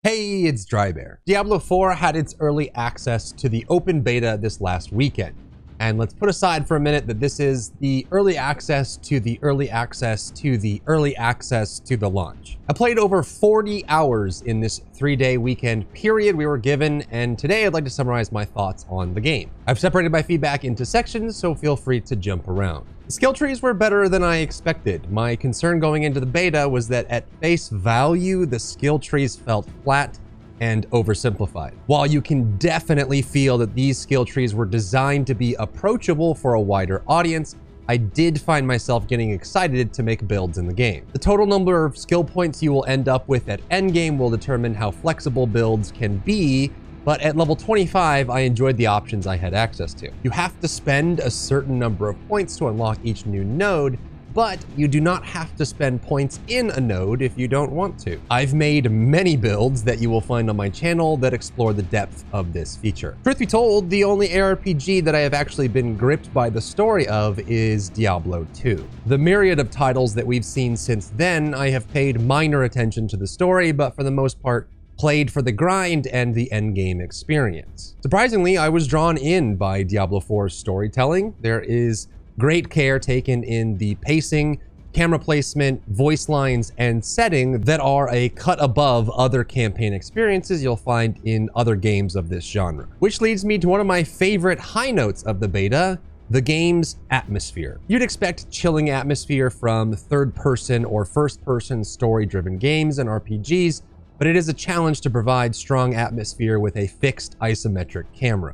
Hey, it's Drybear. Diablo 4 had its early access to the open beta this last weekend. And let's put aside for a minute that this is the early access to the early access to the early access to the launch. I played over 40 hours in this 3-day weekend period we were given, and today I'd like to summarize my thoughts on the game. I've separated my feedback into sections, so feel free to jump around. The skill trees were better than I expected. My concern going into the beta was that at face value, the skill trees felt flat and oversimplified. While you can definitely feel that these skill trees were designed to be approachable for a wider audience, I did find myself getting excited to make builds in the game. The total number of skill points you will end up with at endgame will determine how flexible builds can be, but at level 25, I enjoyed the options I had access to. You have to spend a certain number of points to unlock each new node, but you do not have to spend points in a node if you don't want to. I've made many builds that you will find on my channel that explore the depth of this feature. Truth be told, the only ARPG that I have actually been gripped by the story of is Diablo 2. The myriad of titles that we've seen since then, I have paid minor attention to the story, but for the most part, played for the grind and the endgame experience. Surprisingly, I was drawn in by Diablo 4's storytelling. There is great care taken in the pacing, camera placement, voice lines, and setting that are a cut above other campaign experiences you'll find in other games of this genre. Which leads me to one of my favorite high notes of the beta, the game's atmosphere. You'd expect chilling atmosphere from third-person or first-person story-driven games and RPGs, but it is a challenge to provide strong atmosphere with a fixed isometric camera.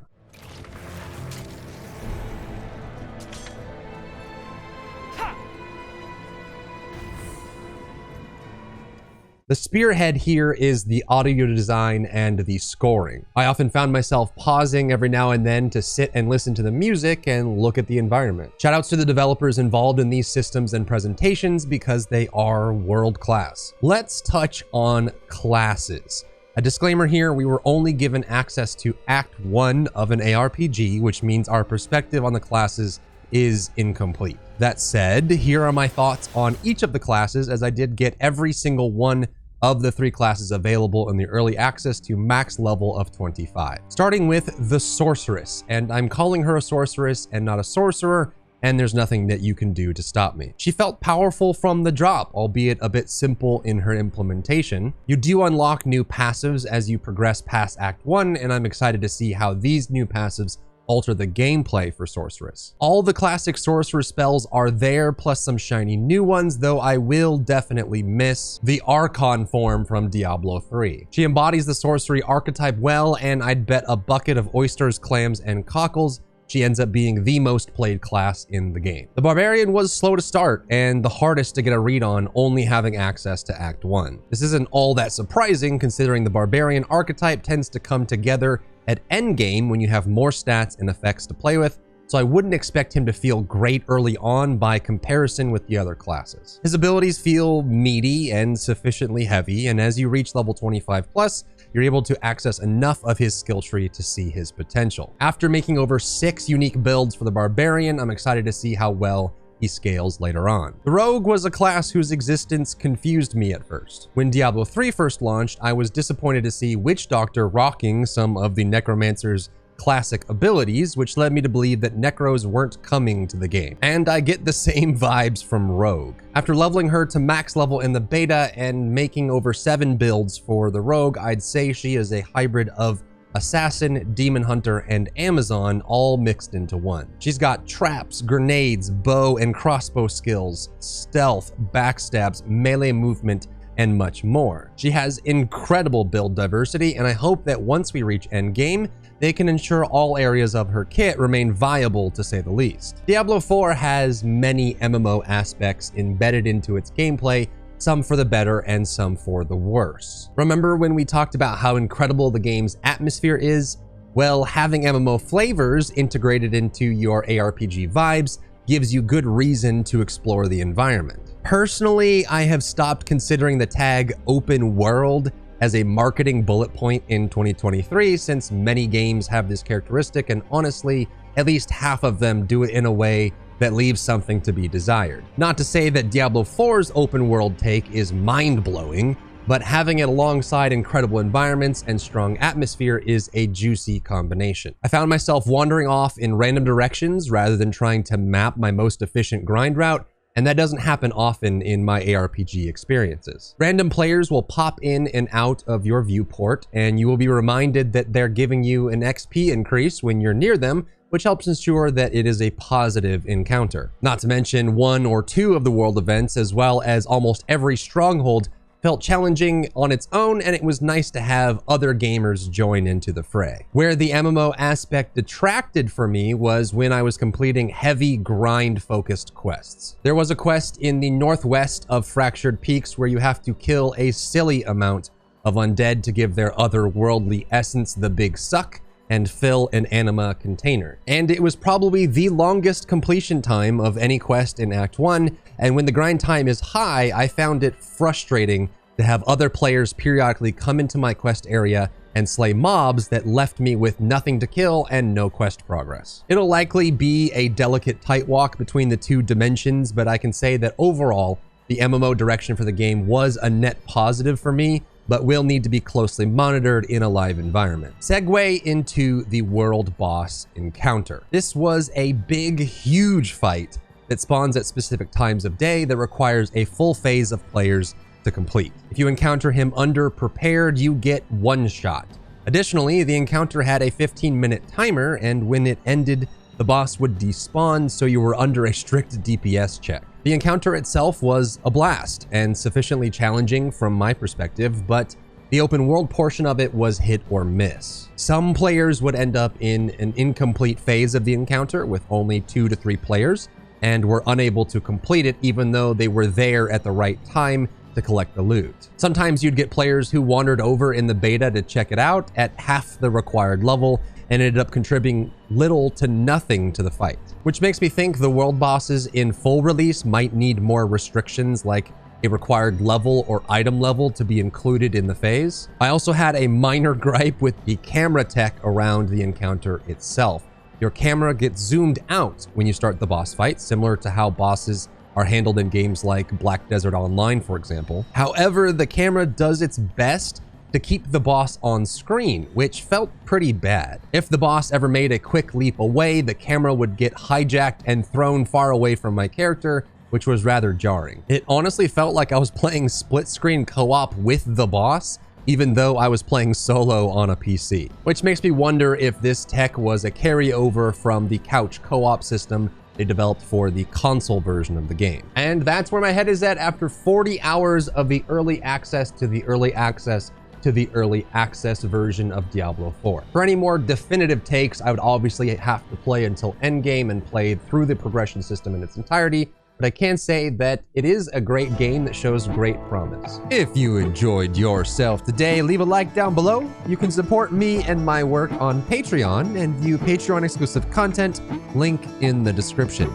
The spearhead here is the audio design and the scoring. I often found myself pausing every now and then to sit and listen to the music and look at the environment. Shoutouts to the developers involved in these systems and presentations because they are world class. Let's touch on classes. A disclaimer here, we were only given access to Act 1 of an ARPG, which means our perspective on the classes is incomplete. That said, here are my thoughts on each of the classes, as I did get every single one of the 3 classes available in the early access to max level of 25. Starting with the Sorceress, and I'm calling her a Sorceress and not a Sorcerer, and there's nothing that you can do to stop me. She felt powerful from the drop, albeit a bit simple in her implementation. You do unlock new passives as you progress past Act 1, and I'm excited to see how these new passives alter the gameplay for Sorceress. All the classic Sorcerer spells are there, plus some shiny new ones, though I will definitely miss the Archon form from Diablo 3. She embodies the sorcery archetype well, and I'd bet a bucket of oysters, clams, and cockles she ends up being the most played class in the game. The Barbarian was slow to start and the hardest to get a read on, only having access to Act 1. This isn't all that surprising considering the Barbarian archetype tends to come together at endgame when you have more stats and effects to play with, so I wouldn't expect him to feel great early on by comparison with the other classes. His abilities feel meaty and sufficiently heavy, and as you reach level 25 plus, you're able to access enough of his skill tree to see his potential. After making over 6 unique builds for the Barbarian, I'm excited to see how well he scales later on. The Rogue was a class whose existence confused me at first. When Diablo 3 first launched, I was disappointed to see Witch Doctor rocking some of the Necromancer's classic abilities, which led me to believe that Necros weren't coming to the game. And I get the same vibes from Rogue. After leveling her to max level in the beta and making over 7 builds for the Rogue, I'd say she is a hybrid of Assassin, Demon Hunter, and Amazon all mixed into one. She's got traps, grenades, bow and crossbow skills, stealth, backstabs, melee movement, and much more. She has incredible build diversity, and I hope that once we reach endgame, they can ensure all areas of her kit remain viable, to say the least. Diablo 4 has many MMO aspects embedded into its gameplay, some for the better and some for the worse. Remember when we talked about how incredible the game's atmosphere is? Well, having MMO flavors integrated into your ARPG vibes gives you good reason to explore the environment. Personally, I have stopped considering the tag open world as a marketing bullet point in 2023, since many games have this characteristic, and honestly, at least half of them do it in a way that leaves something to be desired. Not to say that Diablo 4's open world take is mind-blowing, but having it alongside incredible environments and strong atmosphere is a juicy combination. I found myself wandering off in random directions rather than trying to map my most efficient grind route, and that doesn't happen often in my ARPG experiences. Random players will pop in and out of your viewport, and you will be reminded that they're giving you an XP increase when you're near them, which helps ensure that it is a positive encounter. Not to mention, one or two of the world events, as well as almost every stronghold, felt challenging on its own, and it was nice to have other gamers join into the fray. Where the MMO aspect detracted for me was when I was completing heavy grind-focused quests. There was a quest in the northwest of Fractured Peaks where you have to kill a silly amount of undead to give their otherworldly essence the big suck and fill an anima container. And it was probably the longest completion time of any quest in Act 1, and when the grind time is high, I found it frustrating to have other players periodically come into my quest area and slay mobs that left me with nothing to kill and no quest progress. It'll likely be a delicate tight walk between the two dimensions, but I can say that overall, the MMO direction for the game was a net positive for me, but will need to be closely monitored in a live environment. Segue into the world boss encounter. This was a big, huge fight that spawns at specific times of day that requires a full phase of players to complete. If you encounter him underprepared, you get one shot. Additionally, the encounter had a 15-minute timer, and when it ended, the boss would despawn, so you were under a strict DPS check. The encounter itself was a blast and sufficiently challenging from my perspective, but the open world portion of it was hit or miss. Some players would end up in an incomplete phase of the encounter with only 2 to 3 players and were unable to complete it even though they were there at the right time to collect the loot. Sometimes you'd get players who wandered over in the beta to check it out at half the required level and ended up contributing little to nothing to the fight. Which makes me think the world bosses in full release might need more restrictions like a required level or item level to be included in the phase. I also had a minor gripe with the camera tech around the encounter itself. Your camera gets zoomed out when you start the boss fight, similar to how bosses are handled in games like Black Desert Online, for example. However, the camera does its best to keep the boss on screen, which felt pretty bad. If the boss ever made a quick leap away, the camera would get hijacked and thrown far away from my character, which was rather jarring. It honestly felt like I was playing split screen co-op with the boss, even though I was playing solo on a PC. Which makes me wonder if this tech was a carryover from the couch co-op system they developed for the console version of the game. And that's where my head is at after 40 hours of the early access to the early access to the early access version of Diablo 4. For any more definitive takes, I would obviously have to play until endgame and play through the progression system in its entirety, but I can say that it is a great game that shows great promise. If you enjoyed yourself today, leave a like down below. You can support me and my work on Patreon and view Patreon exclusive content, link in the description.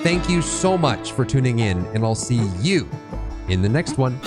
Thank you so much for tuning in, and I'll see you in the next one.